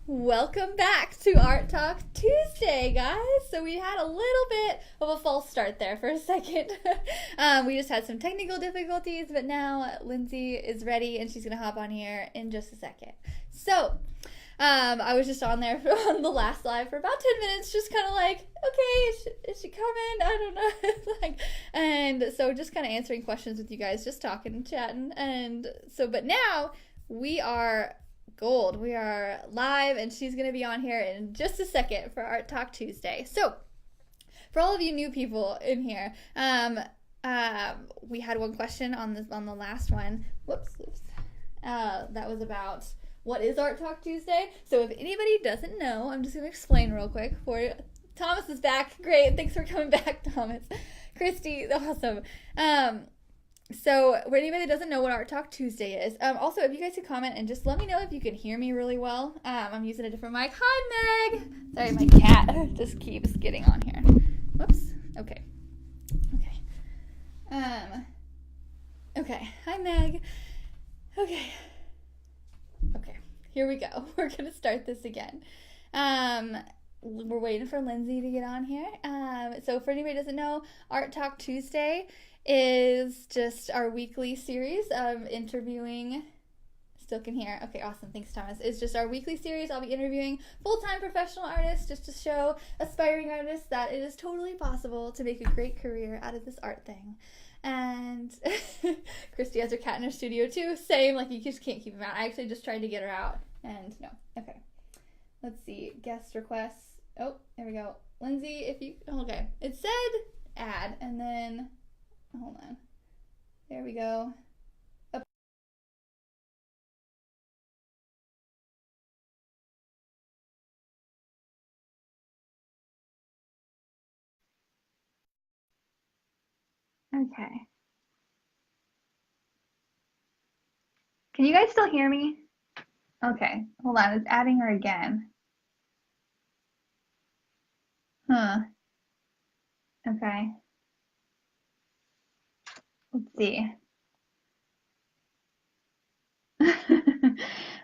Welcome back to Art Talk Tuesday, guys. So we had a little bit of a false start there for a second. We just had some technical difficulties, but now Lindsey is ready and she's going to hop on here in just a second. So I was just on there on the last live for about 10 minutes, just kind of like, okay, is she coming? I don't know. And so just kind of answering questions with you guys, just talking and chatting. And so, but now we are gold. We are live, and she's going to be on here in just a second for Art Talk Tuesday. So, for all of you new people in here, we had one question on the last one. Whoops. That was about what is Art Talk Tuesday. So, if anybody doesn't know, I'm just going to explain real quick for you. Thomas is back. Great. Thanks for coming back, Thomas. Christy, awesome. So, for anybody that doesn't know what Art Talk Tuesday is, also, if you guys could comment and just let me know if you can hear me really well. I'm using a different mic. Hi, Meg! Sorry, my cat just keeps getting on here. Whoops. Okay. Okay. Hi, Meg. Okay. Here we go. We're going to start this again. We're waiting for Lindsey to get on here. So, for anybody who doesn't know, Art Talk Tuesday is just our weekly series of interviewing. Still can hear. Okay, awesome. Thanks, Thomas. It's just our weekly series. I'll be interviewing full-time professional artists just to show aspiring artists that it is totally possible to make a great career out of this art thing. And Christy has her cat in her studio too. Same, like you just can't keep him out. I actually just tried to get her out and no. Okay. Let's see. Guest requests. Oh, there we go. Lindsey, if you, okay. It said add and then hold on. There we go. Up. Okay. Can you guys still hear me? Okay. Hold on. It's adding her again. Huh. Okay. Let's see.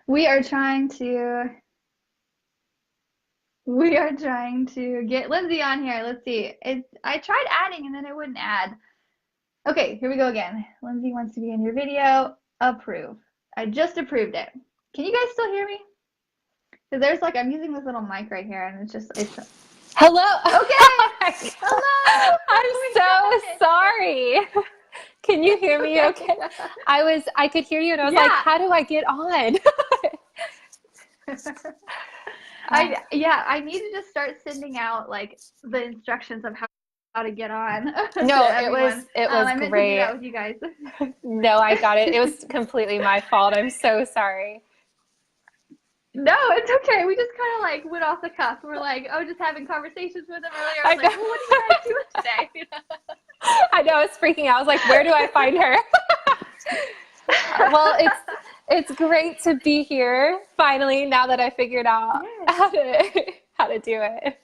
We are trying to get Lindsey on here. Let's see. I tried adding and then it wouldn't add. Okay, here we go again. Lindsey wants to be in your video. Approve. I just approved it. Can you guys still hear me? Because there's like, I'm using this little mic right here and it's Hello. Okay. Hello. I'm so sorry. Can you hear me okay? I could hear you and I was like, how do I get on? I need to just start sending out like the instructions of how to get on. No, it was I meant great. to do that with you guys. No, I got it. It was completely my fault. I'm so sorry. No, it's okay. We just kind of like went off the cuff. We're like, oh, just having conversations with them earlier. I was like, well, what are you guys doing today? I know, I was freaking out. I was like, where do I find her? Well, it's great to be here finally. Now that I figured out how to do it.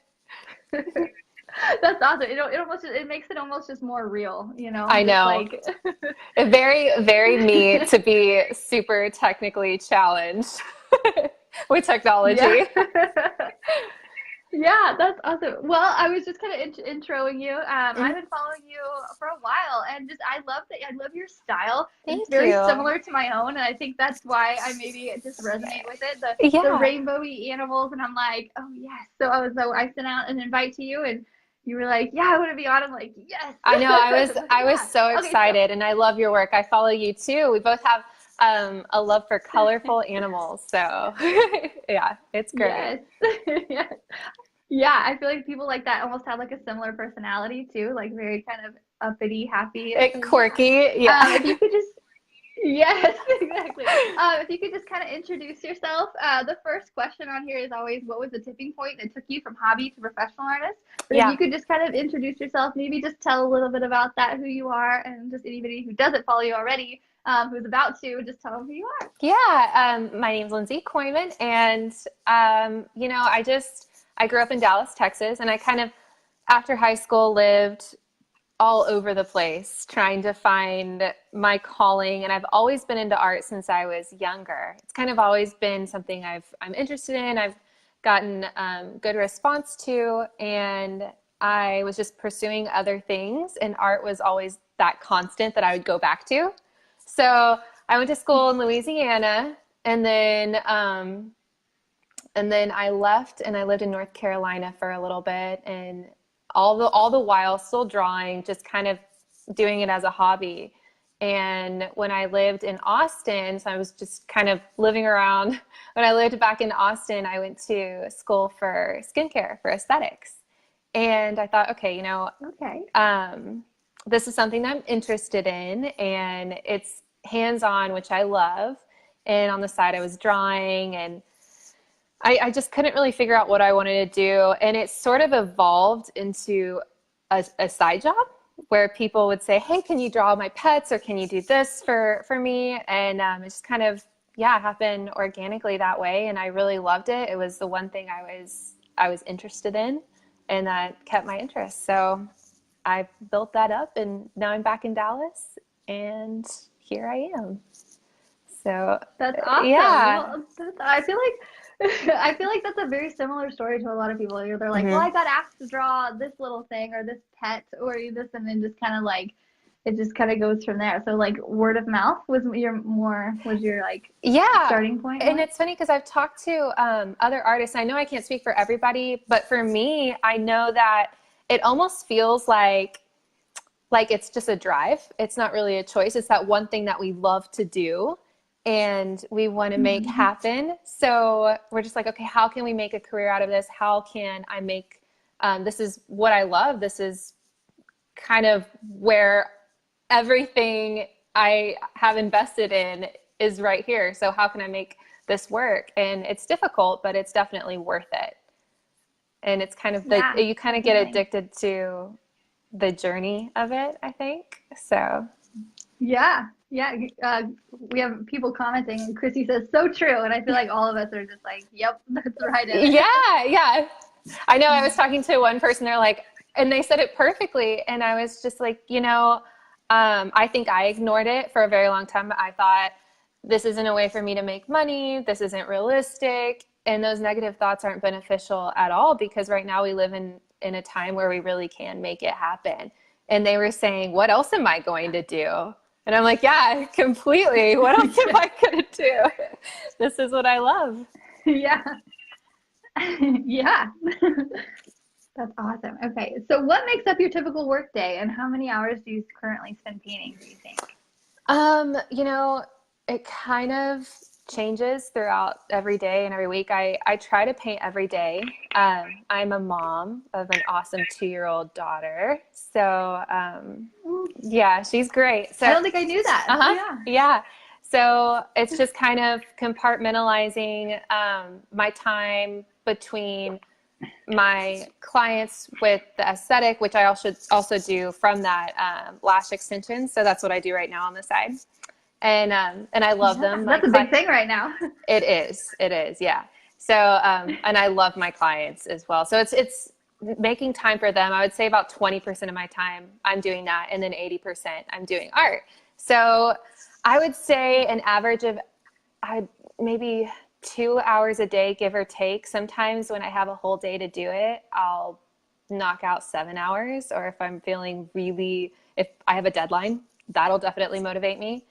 That's awesome. It makes it almost just more real, you know. I know. Like very, very me to be super technically challenged with technology. Yeah, that's awesome. Well, I was just kind of introing you. I've been following you for a while, and I love your style. It's very similar to my own, and I think that's why I maybe just resonate with it. The rainbowy animals, and I'm like, oh yes. So I sent out an invite to you, and you were like, yeah, I want to be on. I'm like, yes. I know. I was so excited, and I love your work. I follow you too. We both have a love for colorful animals. So yeah, it's great. Yes. Yeah, I feel like people like that almost have like a similar personality too, like very kind of uppity, happy, quirky. Yeah. If you could just, yes, exactly. If you could just kind of introduce yourself. The first question on here is always, what was the tipping point that took you from hobby to professional artist? But if you could just kind of introduce yourself, maybe just tell a little bit about that, who you are, and just anybody who doesn't follow you already, who's about to, just tell them who you are. Yeah, my name's Lindsey Kooyman, and I grew up in Dallas, Texas, and I kind of, after high school, lived all over the place trying to find my calling. And I've always been into art since I was younger. It's kind of always been something I'm interested in. I've gotten good response to, and I was just pursuing other things, and art was always that constant that I would go back to. So I went to school in Louisiana, and then I left and I lived in North Carolina for a little bit, and all the while still drawing, just kind of doing it as a hobby. And when I lived in Austin, so I was just kind of living around. When I lived back in Austin, I went to school for skincare, for aesthetics. And I thought, okay, this is something that I'm interested in, and it's hands-on, which I love. And on the side, I was drawing, and I just couldn't really figure out what I wanted to do. And it sort of evolved into a side job where people would say, hey, can you draw my pets, or can you do this for me? And it just kind of, happened organically that way. And I really loved it. It was the one thing I was interested in, and that kept my interest. So I built that up, and now I'm back in Dallas, and here I am. So that's awesome. Yeah. Well, I feel like that's a very similar story to a lot of people. They're like, well, I got asked to draw this little thing or this pet or this, and then just kind of like, it just kind of goes from there. So like word of mouth was your like starting point? And it's funny because I've talked to other artists. I know I can't speak for everybody, but for me, I know that it almost feels like it's just a drive. It's not really a choice. It's that one thing that we love to do and we want to make happen. So we're just like, okay, how can we make a career out of this? How can I make, this is what I love. This is kind of where everything I have invested in is right here. So how can I make this work? And it's difficult, but it's definitely worth it. And it's kind of you kind of get addicted to the journey of it, I think. So yeah. We have people commenting, and Chrissy says, so true. And I feel like all of us are just like, yep, that's right. Yeah. I know I was talking to one person, they're like, and they said it perfectly. And I was just like, I think I ignored it for a very long time. I thought, this isn't a way for me to make money. This isn't realistic. And those negative thoughts aren't beneficial at all, because right now we live in a time where we really can make it happen. And they were saying, what else am I going to do? And I'm like, yeah, completely. What else am I going to do? This is what I love. Yeah. That's awesome. Okay. So what makes up your typical work day, and how many hours do you currently spend painting, do you think? It kind of changes throughout every day and every week. I try to paint every day. I'm a mom of an awesome 2-year-old daughter. So, she's great. So I don't think I knew that. Yeah. So it's just kind of compartmentalizing my time between my clients with the aesthetic, which I also do from that lash extension. So that's what I do right now on the side. And I love them. That's a big thing right now. It is. Yeah. So, and I love my clients as well. So it's making time for them. I would say about 20% of my time I'm doing that. And then 80% I'm doing art. So I would say an average of maybe 2 hours a day, give or take. Sometimes when I have a whole day to do it, I'll knock out 7 hours. Or if I'm feeling if I have a deadline, that'll definitely motivate me.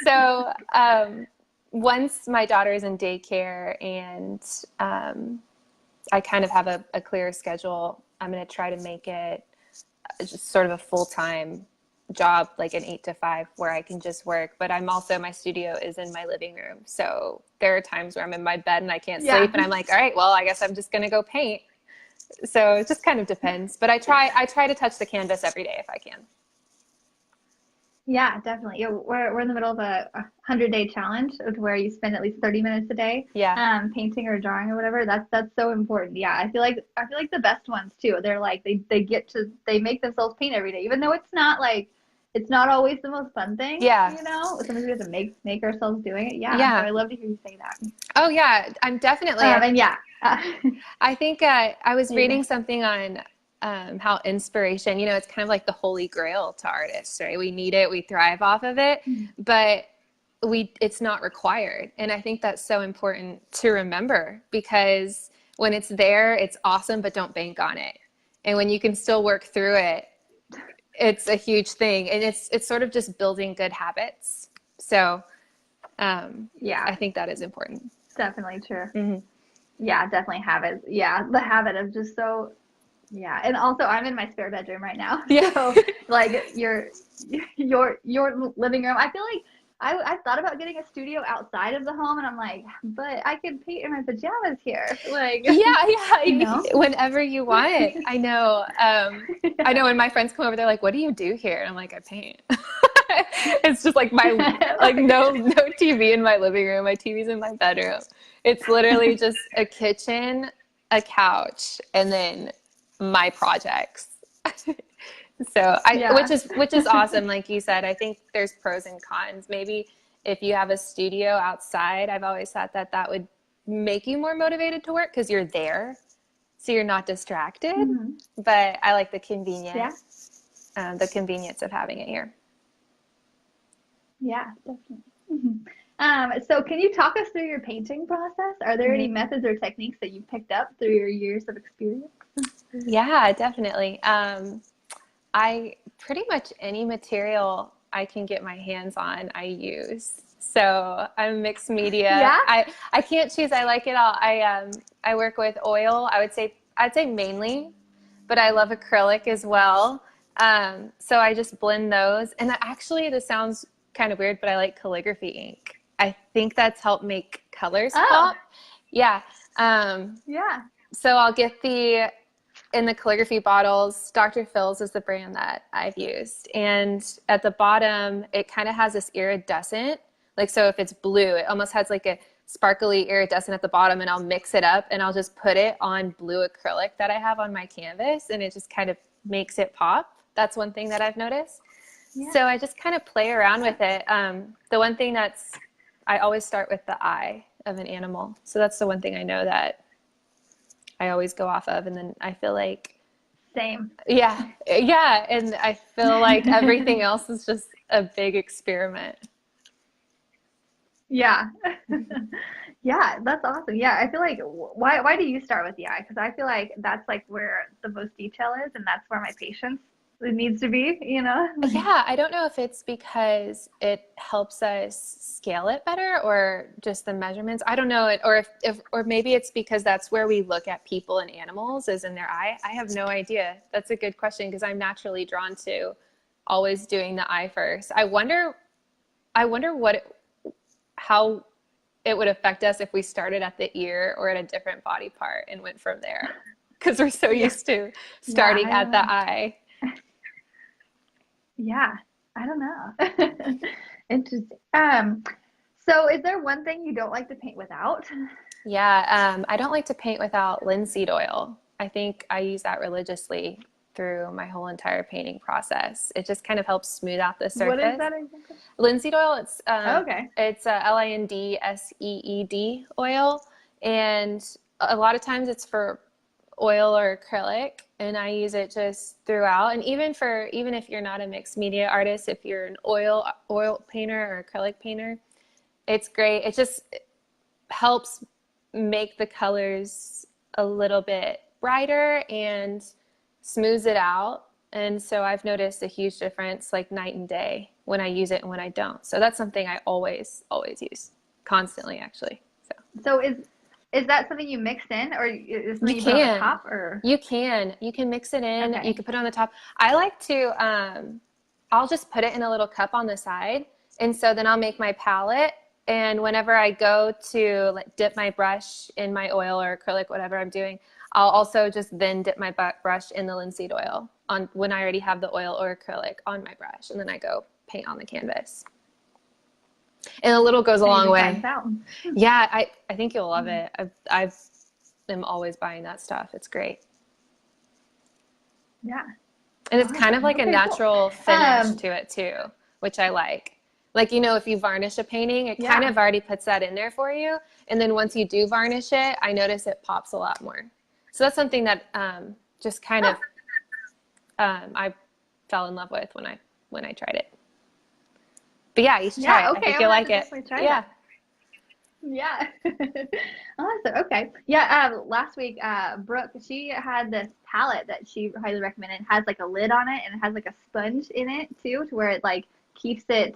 So once my daughter is in daycare and I kind of have a clear schedule, I'm going to try to make it just sort of a full-time job, like an 8 to 5, where I can just work. But my studio is in my living room. So there are times where I'm in my bed and I can't sleep, and I'm like, all right, well, I guess I'm just going to go paint. So it just kind of depends. But I try to touch the canvas every day if I can. Yeah, definitely. Yeah, we're in the middle of a 100-day challenge where you spend at least 30 minutes a day, painting or drawing or whatever. That's so important. Yeah, I feel like the best ones too. They're like they make themselves paint every day, even though it's not always the most fun thing. Yeah, sometimes we have to make ourselves doing it. Yeah. So I love to hear you say that. Oh yeah, I'm definitely. I think I was reading something on how inspiration, it's kind of like the holy grail to artists, right? We need it, we thrive off of it. But it's not required. And I think that's so important to remember, because when it's there, it's awesome, but don't bank on it. And when you can still work through it, it's a huge thing. And it's sort of just building good habits. So I think that is important. Definitely true. Mm-hmm. Yeah, definitely habits. Yeah, the habit of just yeah. And also I'm in my spare bedroom right now. Yeah. So like your living room. I feel like I thought about getting a studio outside of the home, and I'm like, but I could paint in my pajamas here. Like yeah. You know? Whenever you want. I know. I know when my friends come over, they're like, what do you do here? And I'm like, I paint. It's just like my no TV in my living room. My TV's in my bedroom. It's literally just a kitchen, a couch, and then my projects. So which is awesome. Like you said, I think there's pros and cons. Maybe if you have a studio outside, I've always thought that would make you more motivated to work because you're there, so you're not distracted. Mm-hmm. But I like the convenience, the convenience of having it here. Yeah, definitely. Mm-hmm. So can you talk us through your painting process? Are there any methods or techniques that you picked up through your years of experience? Yeah, definitely. I pretty much any material I can get my hands on, I use. So I'm mixed media. Yeah? I can't choose. I like it all. I work with oil. I'd say mainly, but I love acrylic as well. So I just blend those. And actually, this sounds kind of weird, but I like calligraphy ink. I think that's helped make colors pop. Yeah. Yeah. So I'll get in the calligraphy bottles, Dr. Phil's is the brand that I've used. And at the bottom, it kind of has this iridescent, like, so if it's blue, it almost has like a sparkly iridescent at the bottom, and I'll mix it up and I'll just put it on blue acrylic that I have on my canvas, and it just kind of makes it pop. That's one thing that I've noticed. Yeah. So I just kind of play around with it. The one thing I always start with the eye of an animal. So that's the one thing I know that I always go off of. And then I feel like, same. Yeah. And I feel like everything else is just a big experiment. Yeah. Yeah, that's awesome. Yeah, I feel like, why do you start with the eye? Because I feel like that's like where the most detail is, and that's where my patience needs to be, you know? Yeah, I don't know if it's because it helps us scale it better, or just the measurements. I don't know, or maybe it's because that's where we look at people and animals, is in their eye. I have no idea. That's a good question, because I'm naturally drawn to always doing the eye first. I wonder how it would affect us if we started at the ear or at a different body part and went from there, because we're so used to starting at the eye. Yeah, I don't know. Interesting. So is there one thing you don't like to paint without? Yeah, I don't like to paint without linseed oil. I think I use that religiously through my whole entire painting process. It just kind of helps smooth out the surface. What is that exactly? Linseed oil, it's okay. It's LINDSEED oil, and a lot of times it's for oil or acrylic, and I use it just throughout. And even if you're not a mixed media artist, if you're an oil painter or acrylic painter, it's great. It just helps make the colors a little bit brighter and smooths it out. And so I've noticed a huge difference, like night and day, when I use it and when I don't. So that's something I always use, constantly, actually. So is that something you mix in, or is something you put on the top? Or you can mix it in. Okay. You can put it on the top. I like to I'll just put it in a little cup on the side, and so then I'll make my palette, and whenever I go to dip my brush in my oil or acrylic, whatever I'm doing, I'll also just then dip my brush in the linseed oil on when I already have the oil or acrylic on my brush, and then I go paint on the canvas. And a little goes a long way. Yeah, I think you'll love it. I am always buying that stuff. It's great. Yeah. And it's kind of like a natural finish to it too, which I like. Like, if you varnish a painting, it kind of already puts that in there for you. And then once you do varnish it, I notice it pops a lot more. So that's something that just kind of I fell in love with when I tried it. But yeah, you should try it. Okay. I think you'll like it. Yeah. Yeah. Awesome. Okay. Yeah. Last week, Brooke, she had this palette that she highly recommended. It has like a lid on it, and it has like a sponge in it too, to where it like keeps it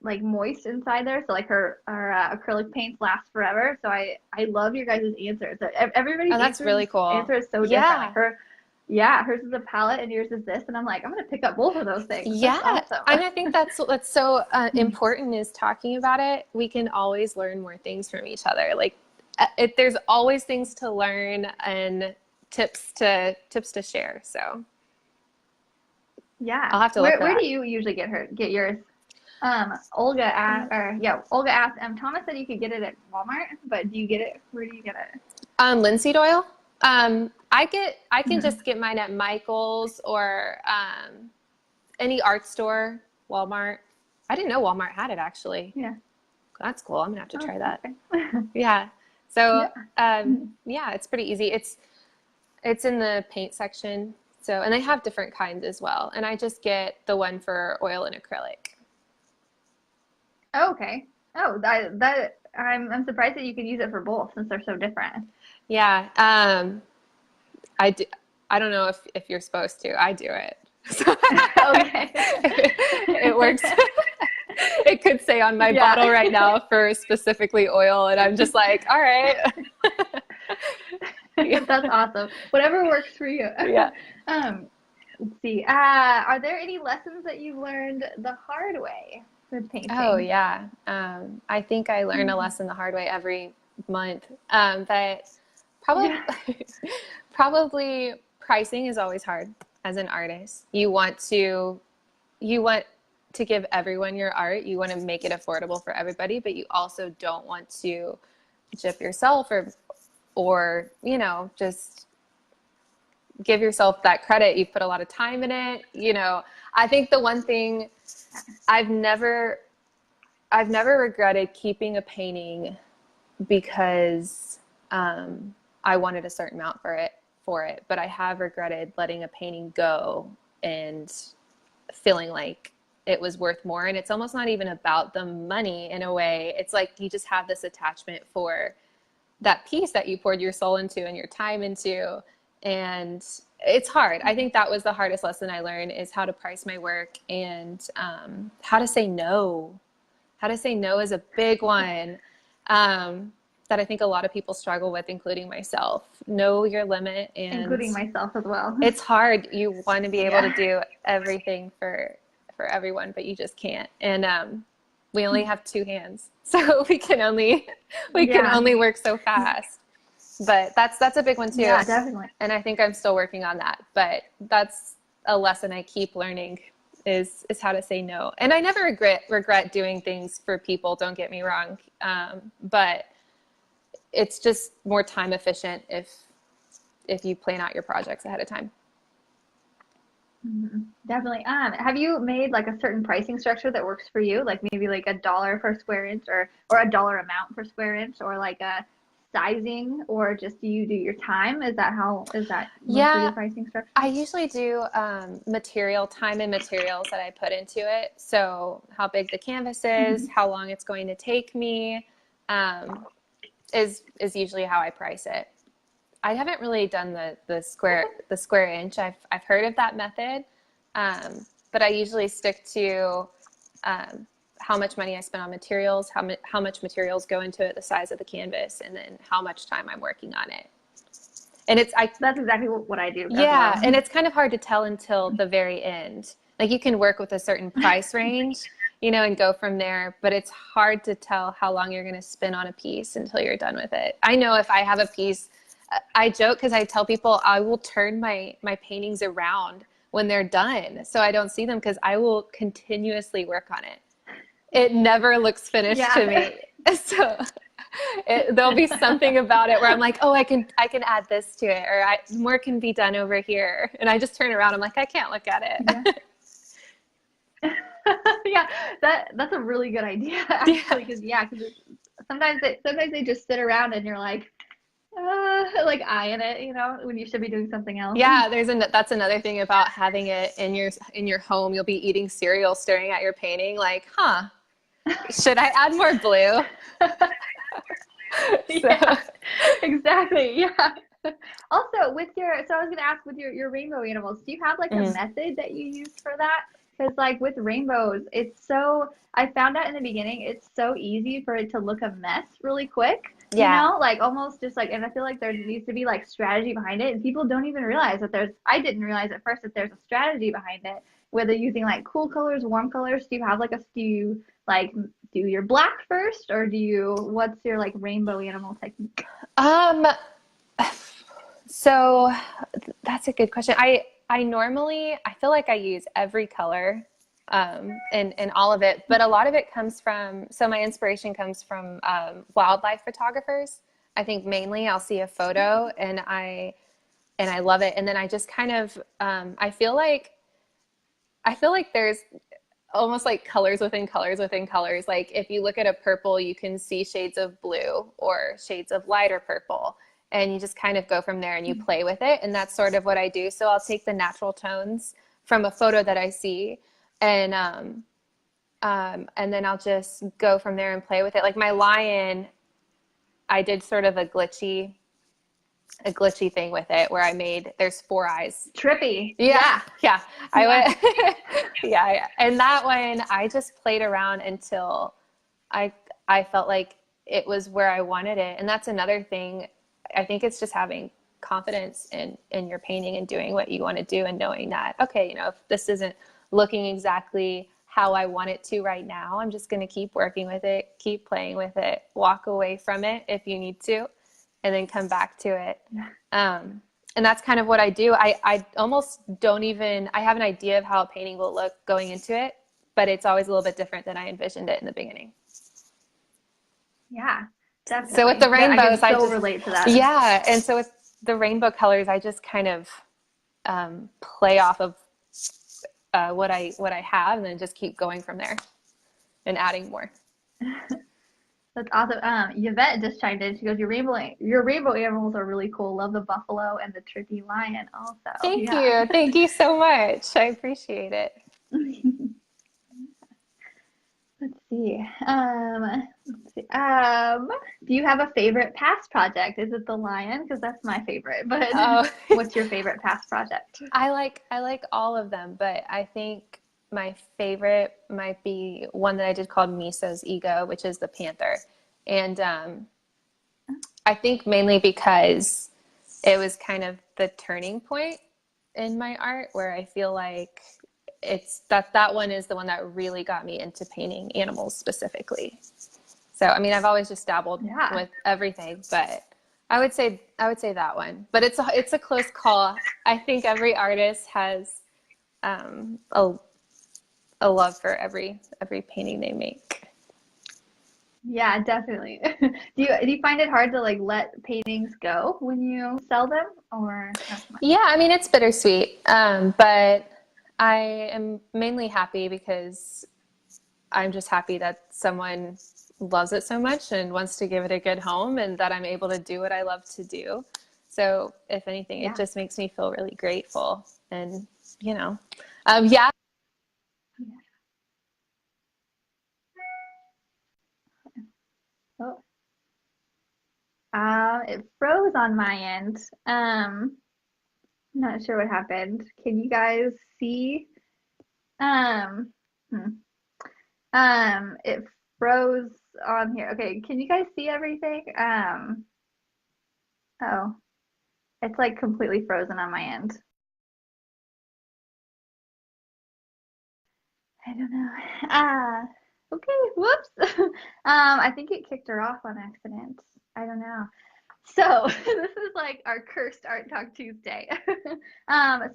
like moist inside there. So like her acrylic paints last forever. So I love your guys' answers. So everybody's that's really cool. Answer is so different. Like hers is a palette and yours is this, and I'm like, I'm gonna pick up both of those things. Yeah, awesome. and I think that's so important is talking about it. We can always learn more things from each other. Like, there's always things to learn and tips to share. So, yeah, I'll have to look. Where do you usually get yours? Olga asked, Thomas said you could get it at Walmart, but do you get it? Where do you get it? Lindsey Doyle. I can just get mine at Michael's or any art store, Walmart. I didn't know Walmart had it actually. Yeah. That's cool. I'm gonna have to try that. Yeah. So yeah, it's pretty easy. It's in the paint section. So, and they have different kinds as well. And I just get the one for oil and acrylic. Oh, okay. Oh, that I'm surprised that you could use it for both since they're so different. Yeah. I don't know if you're supposed to. I do it. Okay. It works. It could say on my bottle right now for specifically oil, and I'm just like, all right. That's awesome. Whatever works for you. Yeah. Let's see. Are there any lessons that you've learned the hard way with painting? Oh yeah. I think I learn a lesson the hard way every month. But probably pricing is always hard as an artist. You want to give everyone your art. You want to make it affordable for everybody, but you also don't want to gyp yourself or just give yourself that credit. You put a lot of time in it. I think the one thing I've never regretted keeping a painting because I wanted a certain amount for it, but I have regretted letting a painting go and feeling like it was worth more. And it's almost not even about the money in a way. It's like you just have this attachment for that piece that you poured your soul into and your time into. And it's hard. I think that was the hardest lesson I learned, is how to price my work and how to say no. How to say no is a big one that I think a lot of people struggle with, including myself. Know your limit. And including myself as well. It's hard. You want to be able to do everything for everyone, but you just can't. And we only have 2 hands, so we can only work so fast. But that's a big one too. Yeah, definitely. And I think I'm still working on that. But that's a lesson I keep learning is how to say no. And I never regret doing things for people. Don't get me wrong. But it's just more time efficient if you plan out your projects ahead of time. Mm-hmm. Definitely. Have you made like a certain pricing structure that works for you? Like maybe like $1 per square inch or $1 amount per square inch, or like a sizing, or just do you do your time? Is that your pricing structure? I usually do time and materials that I put into it. So how big the canvas is, how long it's going to take me, is usually how I price it. I haven't really done the square inch. I've heard of that method, but I usually stick to how much money I spend on materials, how much materials go into it, the size of the canvas, and then how much time I'm working on it. And that's exactly what I do. Yeah, well. And it's kind of hard to tell until the very end. Like you can work with a certain price range, and go from there, but it's hard to tell how long you're going to spend on a piece until you're done with it. I know if I have a piece, I joke because I tell people I will turn my paintings around when they're done so I don't see them, because I will continuously work on it. It never looks finished to me. So there'll be something about it where I'm like, oh, I can add this to it, or more can be done over here. And I just turn around. I'm like, I can't look at it. Yeah, yeah, that's a really good idea, actually, because sometimes they just sit around and you're like, Like eyeing it, you know, when you should be doing something else. Yeah, that's another thing about having it in your home. You'll be eating cereal, staring at your painting, like, should I add more blue? Yeah, exactly. Yeah. Also, so I was gonna ask with your rainbow animals, do you have like a method that you use for that? Because like with rainbows, I found out in the beginning, it's so easy for it to look a mess really quick. You Yeah. know, like almost just like, and I feel like there needs to be like strategy behind it, and people don't even realize that I didn't realize at first that there's a strategy behind it, whether using like cool colors, warm colors. Do you like do your black first, or what's your like rainbow animal technique? Um, so that's a good question. I normally, I feel like I use every color, in all of it, but a lot of it comes from, so my inspiration comes from, wildlife photographers. I think mainly I'll see a photo and I love it. And then I just kind of, I feel like there's almost like colors within colors within colors. Like if you look at a purple, you can see shades of blue or shades of lighter purple. And you just kind of go from there and you play with it. And that's sort of what I do. So I'll take the natural tones from a photo that I see and then I'll just go from there and play with it. Like my lion, I did sort of a glitchy thing with it where there's 4 eyes. Trippy. Yeah. I went, yeah. And that one, I just played around until I felt like it was where I wanted it. And that's another thing. I think it's just having confidence in your painting and doing what you want to do and knowing that, okay, you know, if this isn't looking exactly how I want it to right now, I'm just going to keep working with it, keep playing with it, walk away from it if you need to, and then come back to it. And that's kind of what I do. I almost don't even, I have an idea of how a painting will look going into it, but it's always a little bit different than I envisioned it in the beginning. Yeah, definitely. So with the rainbows, I can so relate to that. Yeah. And so with the rainbow colors, I just kind of play off of what I have and then just keep going from there and adding more. That's awesome. Yvette just chimed in. She goes, your rainbow animals are really cool. Love the buffalo and the tricky lion also. Thank you. Thank you so much. I appreciate it. Let's see. Do you have a favorite past project? Is it the lion? Because that's my favorite. But what's your favorite past project? I like all of them, but I think my favorite might be one that I did called Miso's Ego, which is the panther. And I think mainly because it was kind of the turning point in my art where I feel like that one is the one that really got me into painting animals specifically. So, I mean, I've always just dabbled with everything, but I would say that one. But it's a close call. I think every artist has a love for every painting they make. Yeah, definitely. Do you find it hard to like let paintings go when you sell them, or not so much? Yeah, I mean, it's bittersweet, but I am mainly happy because I'm just happy that someone loves it so much and wants to give it a good home and that I'm able to do what I love to do. So if anything, it just makes me feel really grateful and, you know, yeah. Oh. It froze on my end. Not sure what happened. Can you guys see? It froze on here. Okay, can you guys see everything? Oh, it's like completely frozen on my end. I don't know. Okay, whoops. I think it kicked her off on accident. I don't know. So this is like our cursed Art Talk Tuesday. Her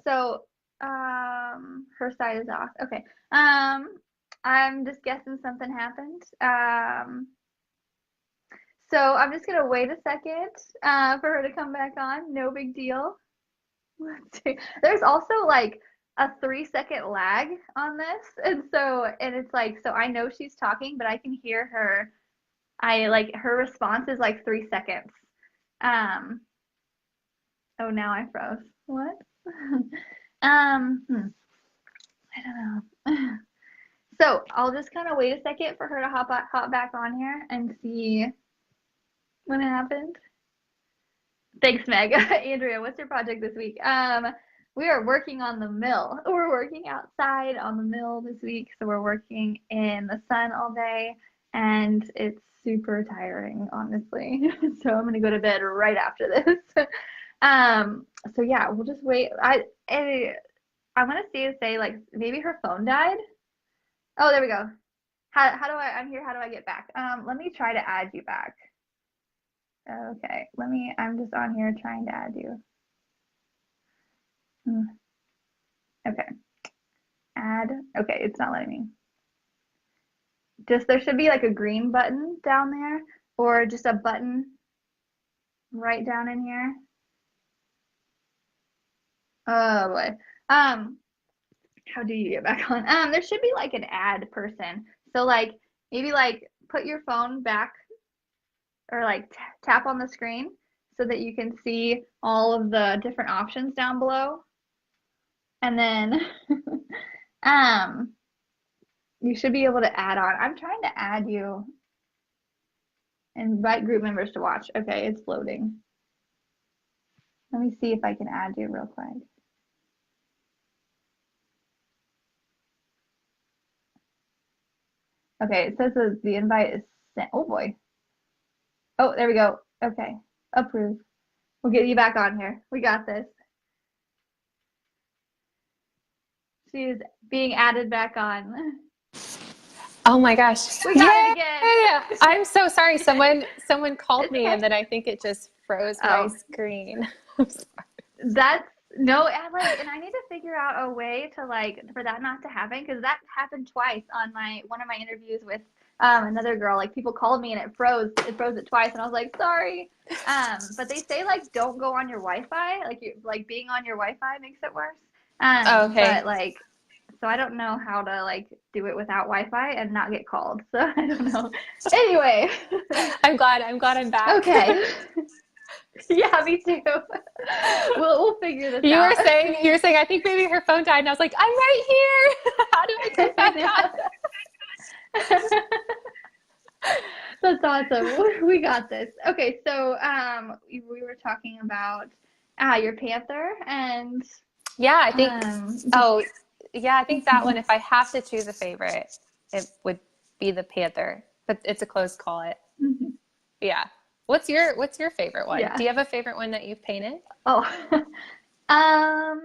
side is off. Okay. I'm just guessing something happened. So I'm just gonna wait a second for her to come back on. No big deal. Let's see. There's also like a 3-second lag on this, and it's like, so I know she's talking, but I can hear her. Her response is like 3 seconds. Oh, now I froze. What? I don't know. So I'll just kind of wait a second for her to hop back on here and see what happened. Thanks, Meg. Andrea, what's your project this week? We are working on the mill. We're working outside on the mill this week, so we're working in the sun all day, and it's super tiring, honestly. So I'm gonna go to bed right after this. So yeah, we'll just wait. I want to say like maybe her phone died. Oh, there we go. How do I'm here. How do I get back? Let me try to add you back. Okay, I'm just on here trying to add you. Okay. Add. Okay, it's not letting me. There should be like a green button down there or just a button right down in here. Oh boy. How do you get back on? There should be like an add person. So like maybe like put your phone back or like tap on the screen so that you can see all of the different options down below. And then you should be able to add on. I'm trying to add you. Invite group members to watch. Okay, it's loading. Let me see if I can add you real quick. Okay, it says that the invite is sent. Oh boy. Oh, there we go. Okay, approve. We'll get you back on here. We got this. She's being added back on. Oh my gosh. We got it again. I'm so sorry. Someone called me and then I think it just froze my screen. I'm sorry. No, and I need to figure out a way to for that not to happen, because that happened twice on one of my interviews with another girl. Like people called me and it froze it twice, and I was like, sorry. But they say don't go on your Wi-Fi. Being on your Wi-Fi makes it worse. Okay. But so I don't know how to do it without Wi-Fi and not get called. So I don't know. Anyway, I'm glad I'm back. Okay. Yeah, me too. We'll figure this out. You were saying I think maybe her phone died, and I was like, I'm right here. How do I get back on? That's awesome. We got this. Okay, so we were talking about your panther, and yeah, I think I think that one, if I have to choose a favorite, it would be the panther, but it's a close call. Yeah. What's your favorite one? Yeah. Do you have a favorite one that you've painted? Oh, I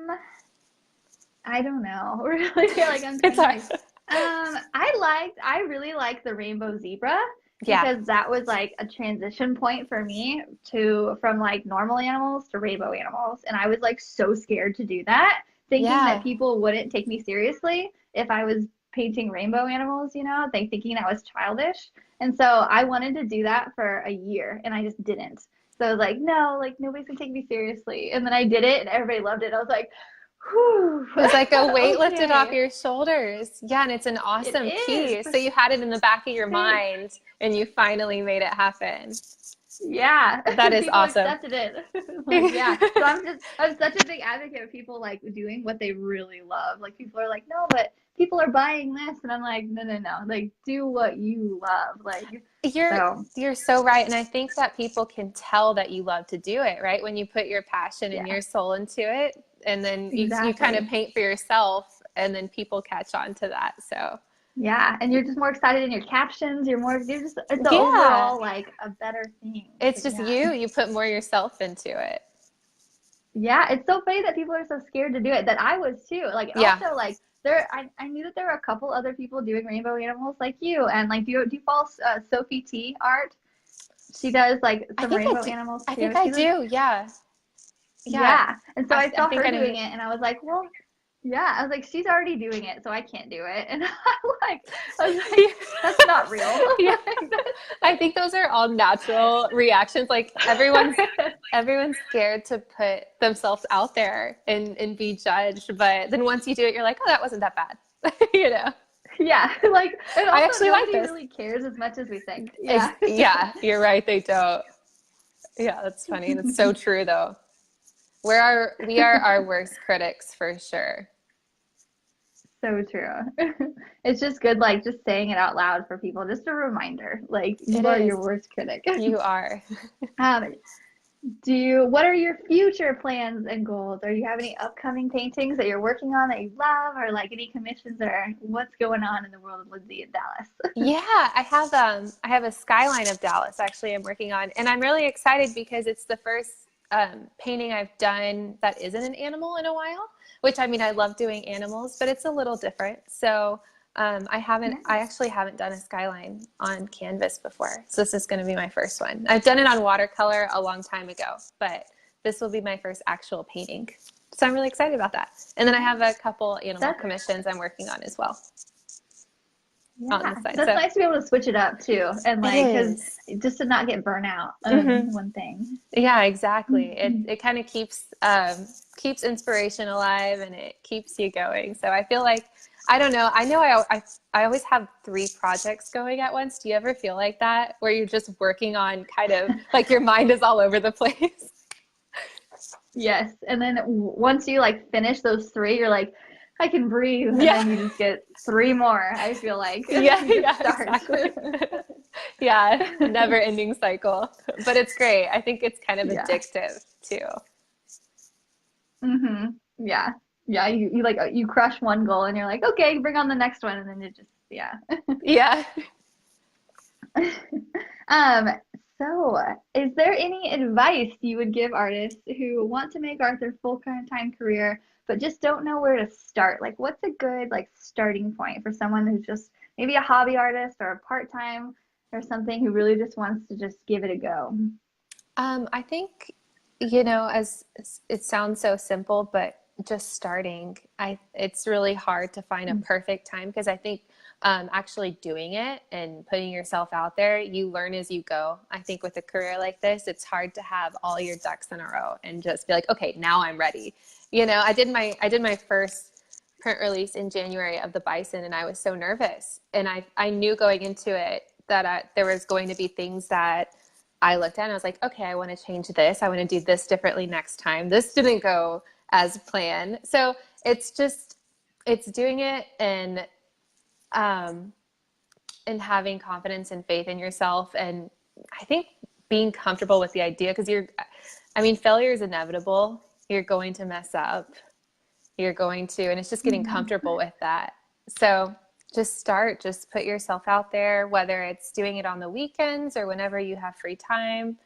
don't know. Really, I'm it's hard. I really like the rainbow zebra, because that was a transition point for me from normal animals to rainbow animals, and I was so scared to do that, thinking that people wouldn't take me seriously if I was painting rainbow animals, thinking that was childish. And so I wanted to do that for a year, and I just didn't. So I was like, no, nobody's gonna take me seriously. And then I did it, and everybody loved it. I was like, whew. It's like a weight lifted off your shoulders. Yeah, and it's an awesome piece. So you had it in the back of your mind, and you finally made it happen. Yeah, that is awesome. Accepted it. So I'm such a big advocate of people doing what they really love. People are no, but people are buying this, and I'm like, no, do what you love. You're so right, and I think that people can tell that you love to do it, right? When you put your passion and your soul into it, and then you kind of paint for yourself, and then people catch on to that. So. Yeah, and you're just more excited in your captions. It's overall a better thing. It's just you put more yourself into it. Yeah, it's so funny that people are so scared to do it, that I was too. Also I knew that there were a couple other people doing rainbow animals like you, and do you follow Sophie T art? She does some rainbow animals too. I think I do. Yeah. And so I saw her doing it, and I was like, well. Yeah, I was like, she's already doing it, so I can't do it. And I was like, that's not real. I think those are all natural reactions. Everyone's scared to put themselves out there and be judged. But then once you do it, you're like, oh, that wasn't that bad. Yeah, and I actually like this. Nobody really cares as much as we think. Yeah, you're right. They don't. Yeah, that's funny. That's so true though. We are our worst critics for sure. So true. It's just good, like just saying it out loud for people, just a reminder, like you It are is. your worst critic. You are. Um, what are your future plans and goals? Or you have any upcoming paintings that you're working on that you love, or like any commissions, or what's going on in the world of Lindsey in Dallas? Yeah, I have a skyline of Dallas actually I'm working on, and I'm really excited because it's the first painting I've done that isn't an animal in a while, which I mean, I love doing animals, but it's a little different. So I actually haven't done a skyline on canvas before. So this is going to be my first one. I've done it on watercolor a long time ago, but this will be my first actual painting. So I'm really excited about that. And then I have a couple animal commissions I'm working on as well. Yeah, that's nice to be able to switch it up too, and like because just to not get burnt out on one thing. Yeah, exactly. It kind of keeps inspiration alive, and it keeps you going. So I feel like I don't know. I know I always have 3 projects going at once. Do you ever feel like that, where you're just working on kind of like your mind is all over the place? Yes, and then once you like finish those 3, you're like, I can breathe, and then you just get 3 more. I feel like exactly. Yeah, never-ending cycle, but it's great. I think it's kind of addictive too. Yeah. You like you crush one goal, and you're like, okay, bring on the next one, and then it just yeah. So, is there any advice you would give artists who want to make art their full-time career, but just don't know where to start? Like, what's a good like starting point for someone who's just maybe a hobby artist or a part-time or something who really just wants to just give it a go? I think, as it sounds so simple, but just starting, it's really hard to find a perfect time, because I think actually doing it and putting yourself out there, you learn as you go. I think with a career like this, it's hard to have all your ducks in a row and just be like, okay, now I'm ready. I did my first print release in January of the Bison, and I was so nervous. And I knew going into it that there was going to be things that I looked at and I was like, okay, I want to change this. I want to do this differently next time. This didn't go as planned. So it's doing it and having confidence and faith in yourself. And I think being comfortable with the idea, because failure is inevitable. You're going to mess up. And it's just getting comfortable with that. So just put yourself out there, whether it's doing it on the weekends or whenever you have free time.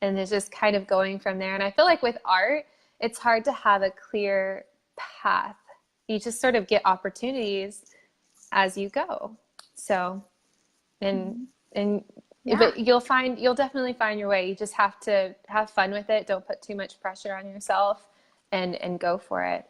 And it's just kind of going from there. And I feel like with art, it's hard to have a clear path. You just sort of get opportunities as you go. So, but you'll definitely find your way. You just have to have fun with it. Don't put too much pressure on yourself, and go for it.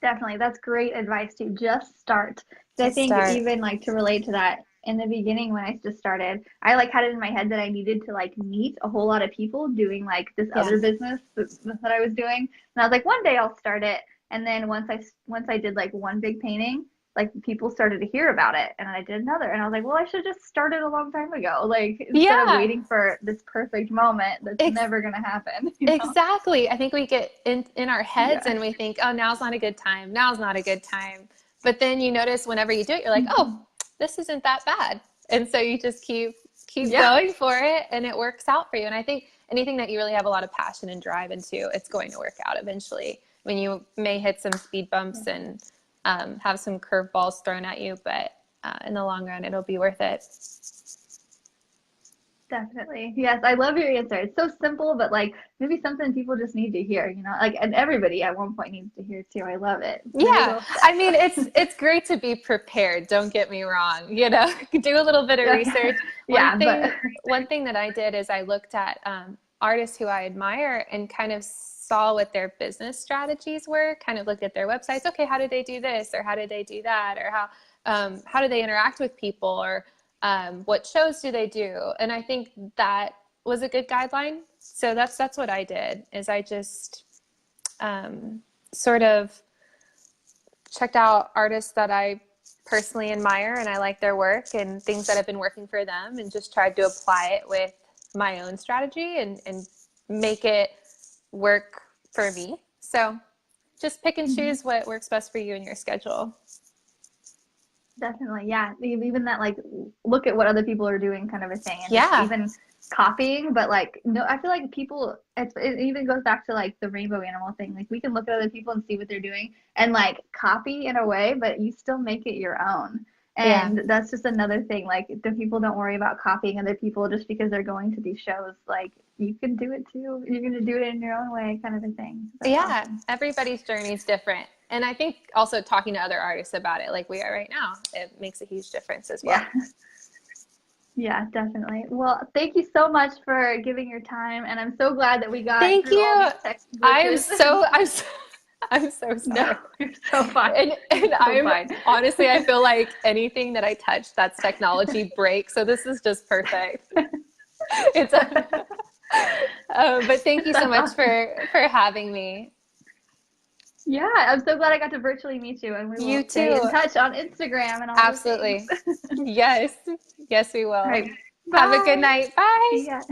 Definitely. That's great advice too. Just start. I think even like to relate to that, in the beginning when I just started, I like had it in my head that I needed to like meet a whole lot of people doing like this other business that I was doing. And I was like, one day I'll start it. And then once I did like one big painting, like people started to hear about it, and I did another, and I was like, well, I should just started a long time ago, like instead of waiting for this perfect moment that's never gonna happen. Exactly. I think we get in our heads and we think, oh, now's not a good time. But then you notice whenever you do it, you're like, oh, this isn't that bad. And so you just keep going for it, and it works out for you. And I think anything that you really have a lot of passion and drive into, it's going to work out eventually. When you may hit some speed bumps and have some curveballs thrown at you, but in the long run, it'll be worth it. Definitely. Yes, I love your answer. It's so simple, but like maybe something people just need to hear, like, and everybody at one point needs to hear too. I love it. Yeah. I mean, it's great to be prepared. Don't get me wrong. Do a little bit of research. One thing that I did is I looked at artists who I admire and kind of saw what their business strategies were, kind of looked at their websites. Okay, how did they do this, or how did they do that, or how do they interact with people, or what shows do they do? And I think that was a good guideline. So that's what I did, is I just sort of checked out artists that I personally admire and I like their work and things that have been working for them, and just tried to apply it with my own strategy and make it work for me. So just pick and choose what works best for you and your schedule. Definitely. Yeah. Even that, like, look at what other people are doing kind of a thing. And Yeah. even copying, but like, no, I feel like people, it even goes back to like the rainbow animal thing. Like, we can look at other people and see what they're doing and like copy in a way, but you still make it your own. And that's just another thing. Like, the people don't worry about copying other people just because they're going to these shows. Like, you can do it too. You're going to do it in your own way, kind of a thing. That's awesome. Everybody's journey is different. And I think also talking to other artists about it, like we are right now, it makes a huge difference as well. Yeah, definitely. Well, thank you so much for giving your time. And I'm so glad that we got Thank through you. all these text glitches. I'm so sorry. No, you're so fine. And honestly, I feel like anything that I touch that's technology breaks. So this is just perfect. But thank you so much for having me. Yeah, I'm so glad I got to virtually meet you, and we will stay in touch on Instagram and all. Absolutely. Yes, we will. Right. Have a good night. Bye. See ya.